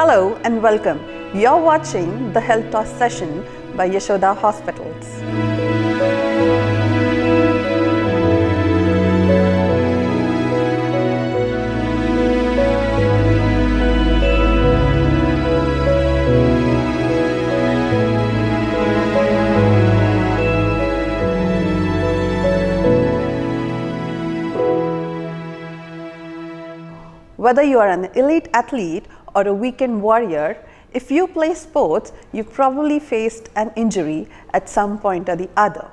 Hello and welcome. You're watching the Health Talk session by Yashoda Hospitals. Whether you are an elite athlete or a weekend warrior, if you play sports, you've probably faced an injury at some point or the other.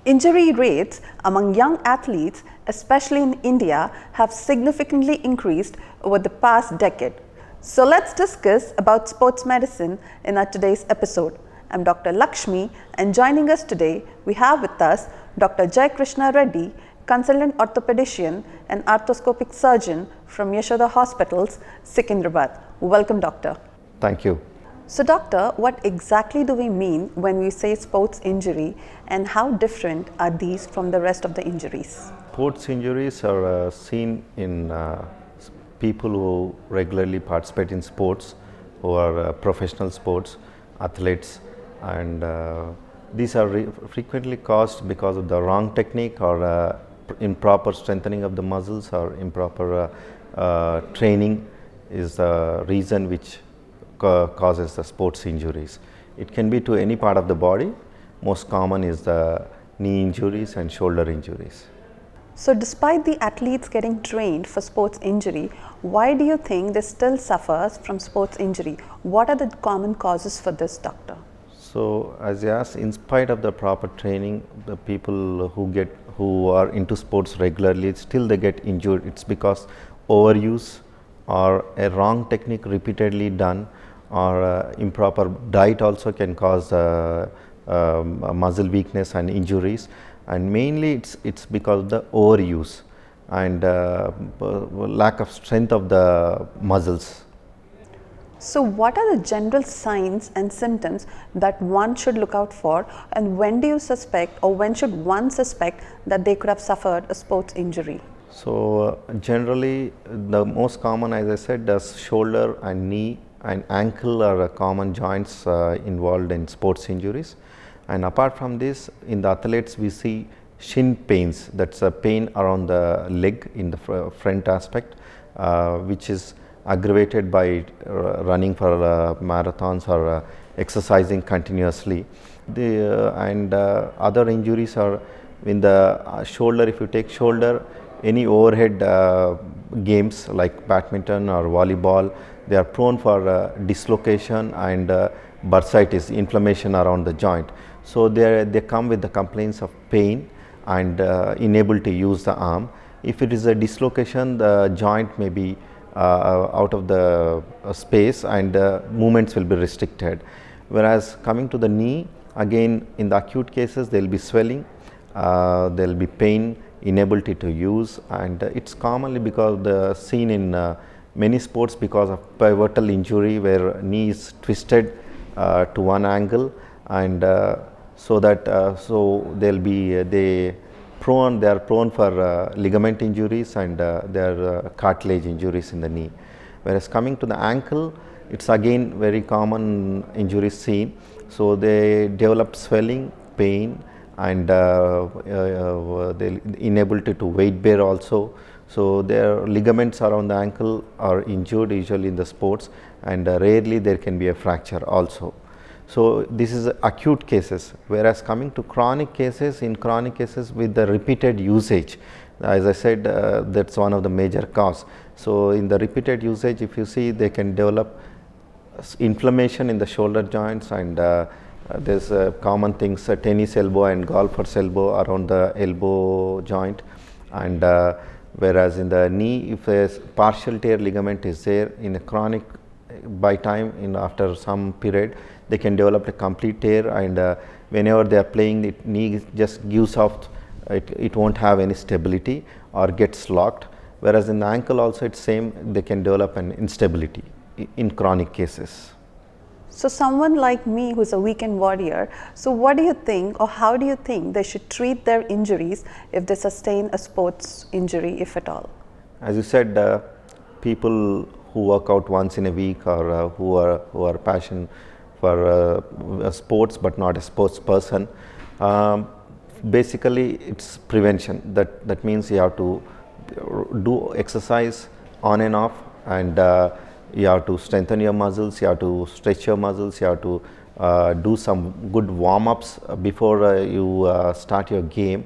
Injury rates among young athletes, especially in India, have significantly increased over the past decade. So let's discuss about sports medicine in our today's episode. I'm Dr. Lakshmi, and joining us today, we have with us Dr. Jai Krishna Reddy, consultant orthopedician and arthroscopic surgeon from Yashoda Hospitals, Secunderabad. Welcome, doctor. Thank you. So, doctor, what exactly do we mean when we say sports injury, and how different are these from the rest of the injuries? Sports injuries are seen in people who regularly participate in sports, who are professional sports athletes, and these are frequently caused because of the wrong technique or improper strengthening of the muscles or improper training is the reason which causes the sports injuries. It can be to any part of the body. Most common is the knee injuries and shoulder injuries. So despite the athletes getting trained for sports injury, why do you think they still suffer from sports injury? What are the common causes for this, doctor? So as you asked, in spite of the proper training, the people who are into sports regularly, still they get injured. It's because overuse or a wrong technique repeatedly done, or improper diet also can cause muscle weakness and injuries, and mainly it's because of the overuse and lack of strength of the muscles. So what are the general signs and symptoms that one should look out for, and when do you suspect, or when should one suspect that they could have suffered a sports injury? So generally the most common, as I said, the shoulder and knee and ankle are common joints involved in sports injuries. And apart from this, in the athletes we see shin pains, that's a pain around the leg in the front aspect, which is aggravated by running for marathons or exercising continuously. Other injuries are in the shoulder. If you take shoulder, any overhead games like badminton or volleyball, they are prone for dislocation and bursitis, inflammation around the joint. So they come with the complaints of pain and unable to use the arm. If it is a dislocation, the joint may be out of the space and movements will be restricted. Whereas coming to the knee, again in the acute cases there will be swelling, there will be pain, inability to use, and it's commonly because seen in many sports because of pivotal injury where knee is twisted to one angle, and so they are prone for ligament injuries and cartilage injuries in the knee. Whereas coming to the ankle, it's again very common injuries seen. So they develop swelling, pain, and they inability to weight bear also. So their ligaments around the ankle are injured usually in the sports, and rarely there can be a fracture also. So this is acute cases, whereas coming to chronic cases, with the repeated usage, as I said, that's one of the major cause. So in the repeated usage, if you see, they can develop inflammation in the shoulder joints, and there's common things, tennis elbow and golfer's elbow around the elbow joint, and whereas in the knee, if a partial tear ligament is there in a chronic, by time after some period, they can develop a complete tear, and whenever they are playing, the knee just gives off, it won't have any stability or gets locked. Whereas in the ankle also it's same, they can develop an instability in chronic cases. So someone like me who's a weekend warrior, so what do you think, or how do you think they should treat their injuries if they sustain a sports injury, if at all? As you said, people who work out once in a week or who are passion for sports but not a sports person. Basically, it's prevention. That means you have to do exercise on and off, and you have to strengthen your muscles, you have to stretch your muscles, you have to do some good warm-ups before you start your game.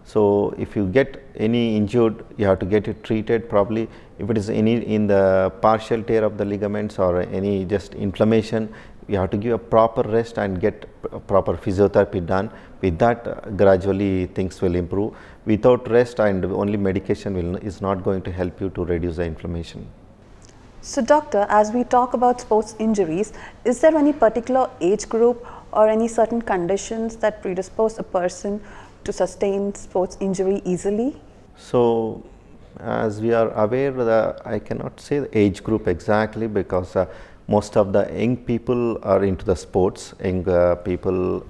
So if you get any injured, you have to get it treated probably. If it is any in the partial tear of the ligaments or any just inflammation, you have to give a proper rest and get proper physiotherapy done. With that, gradually things will improve. Without rest and only medication is not going to help you to reduce the inflammation. So doctor, as we talk about sports injuries, is there any particular age group or any certain conditions that predispose a person to sustain sports injury easily? So as we are aware, I cannot say the age group exactly, because most of the young people are into the sports. Young people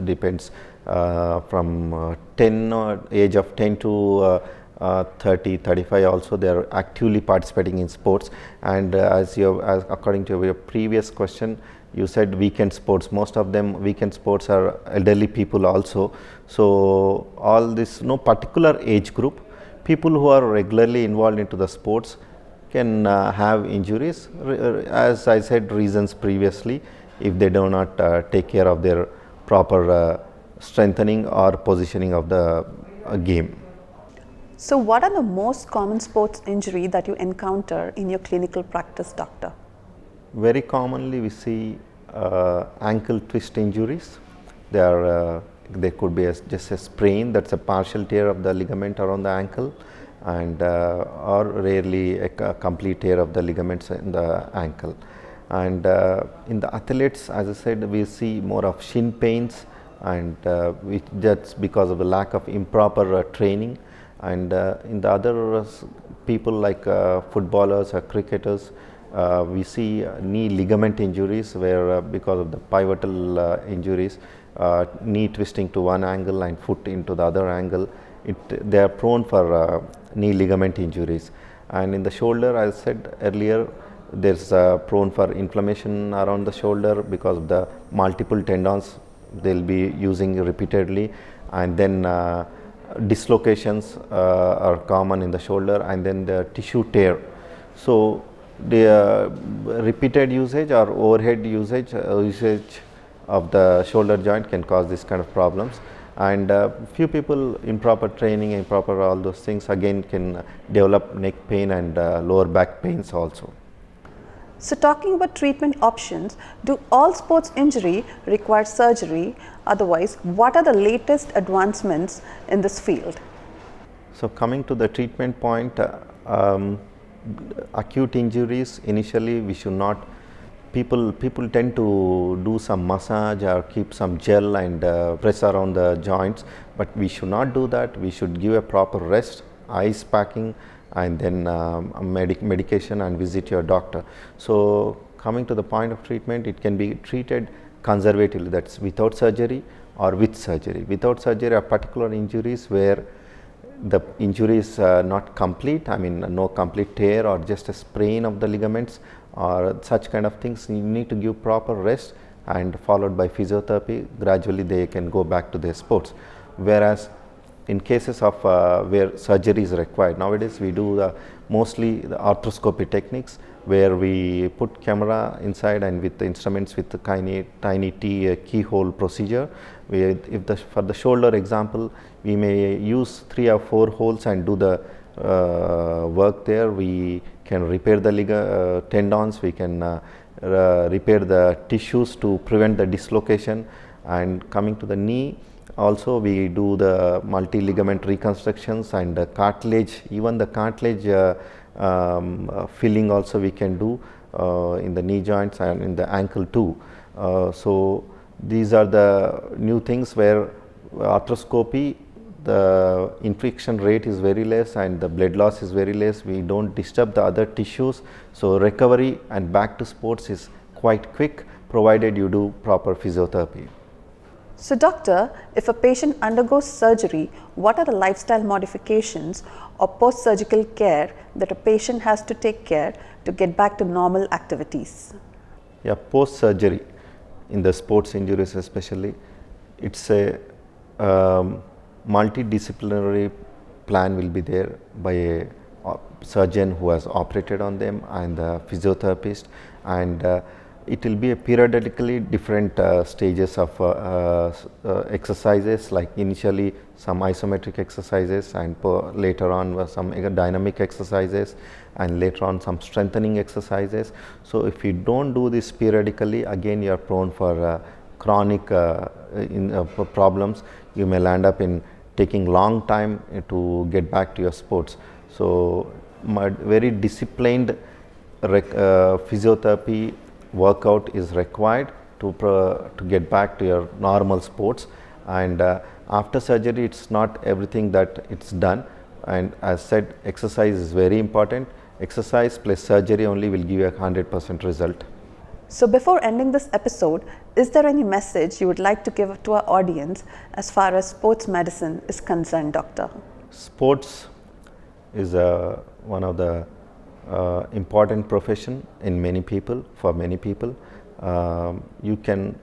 depends from 10 or age of 10 to 30, 35 also they are actively participating in sports. And as according to your previous question, you said weekend sports. Most of them weekend sports are elderly people also. So all this, no particular age group, people who are regularly involved into the sports can have injuries, as I said reasons previously, if they do not take care of their proper strengthening or positioning of the game. So what are the most common sports injury that you encounter in your clinical practice, doctor? Very commonly we see ankle twist injuries. They could be just a sprain, that's a partial tear of the ligament around the ankle, and or rarely a complete tear of the ligaments in the ankle. And in the athletes, as I said, we see more of shin pains, and that's because of the lack of improper training. And in the other people like footballers or cricketers, we see knee ligament injuries, where because of the pivotal injuries, knee twisting to one angle and foot into the other angle, they are prone for knee ligament injuries. And in the shoulder, as I said earlier, there's prone for inflammation around the shoulder because of the multiple tendons they'll be using repeatedly, and then dislocations are common in the shoulder, and then the tissue tear. So the repeated usage or overhead usage of the shoulder joint can cause this kind of problems. And few people, improper training, improper all those things, again can develop neck pain and lower back pains also. So talking about treatment options, do all sports injury require surgery? Otherwise, what are the latest advancements in this field? So coming to the treatment point, acute injuries, initially we should not, people tend to do some massage or keep some gel and press around the joints, but we should not do that. We should give a proper rest, ice packing, and then medication, and visit your doctor. So coming to the point of treatment, it can be treated conservatively, that's without surgery or with surgery. Without surgery are particular injuries where the injury is not complete, I mean no complete tear or just a sprain of the ligaments or such kind of things. You need to give proper rest and followed by physiotherapy. Gradually they can go back to their sports. Whereas in cases of where surgery is required, nowadays we do mostly the arthroscopy techniques, where we put camera inside and with the instruments with the tiny keyhole procedure. For the shoulder example, we may use 3 or 4 holes and do the work there. We can repair the tendons, we can repair the tissues to prevent the dislocation. And coming to the knee, also we do the multi-ligament reconstructions and the cartilage, even the cartilage filling also we can do in the knee joints and in the ankle too. So these are the new things where arthroscopy, the infection rate is very less and the blood loss is very less. We don't disturb the other tissues. So recovery and back to sports is quite quick, provided you do proper physiotherapy. So, doctor, if a patient undergoes surgery, what are the lifestyle modifications or post-surgical care that a patient has to take care to get back to normal activities? Yeah, post-surgery in the sports injuries especially, it's a multidisciplinary plan will be there by a surgeon who has operated on them and the physiotherapist, and it will be a periodically different stages of exercises, like initially some isometric exercises and later on some dynamic exercises and later on some strengthening exercises. So, if you do not do this periodically, again you are prone for chronic problems. You may land up in taking long time to get back to your sports. So, very disciplined physiotherapy workout is required to get back to your normal sports, and after surgery it's not everything that it's done, and as said, exercise is very important. Exercise plus surgery only will give you a 100% result. So, before ending this episode, is there any message you would like to give to our audience as far as sports medicine is concerned, doctor? Sports is one of the important profession in many people, for many people. You can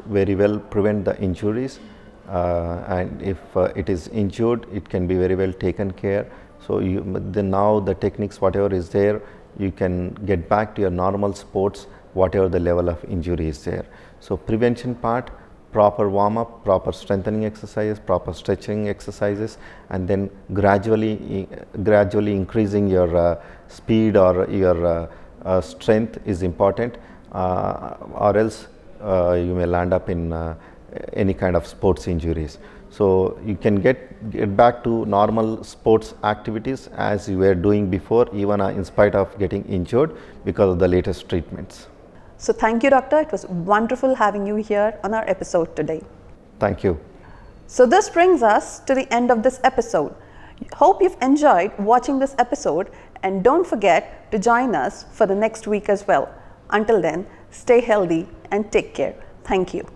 very well prevent the injuries, and if it is injured, it can be very well taken care. So, now the techniques, whatever is there, you can get back to your normal sports whatever the level of injury is there. So, prevention part, proper warm up, proper strengthening exercises, proper stretching exercises, and then gradually increasing your speed or your strength is important, or else you may land up in any kind of sports injuries. So, you can get back to normal sports activities as you were doing before, even in spite of getting injured because of the latest treatments. So, thank you, doctor. It was wonderful having you here on our episode today. Thank you. So, this brings us to the end of this episode. Hope you've enjoyed watching this episode, and don't forget to join us for the next week as well. Until then, stay healthy and take care. Thank you.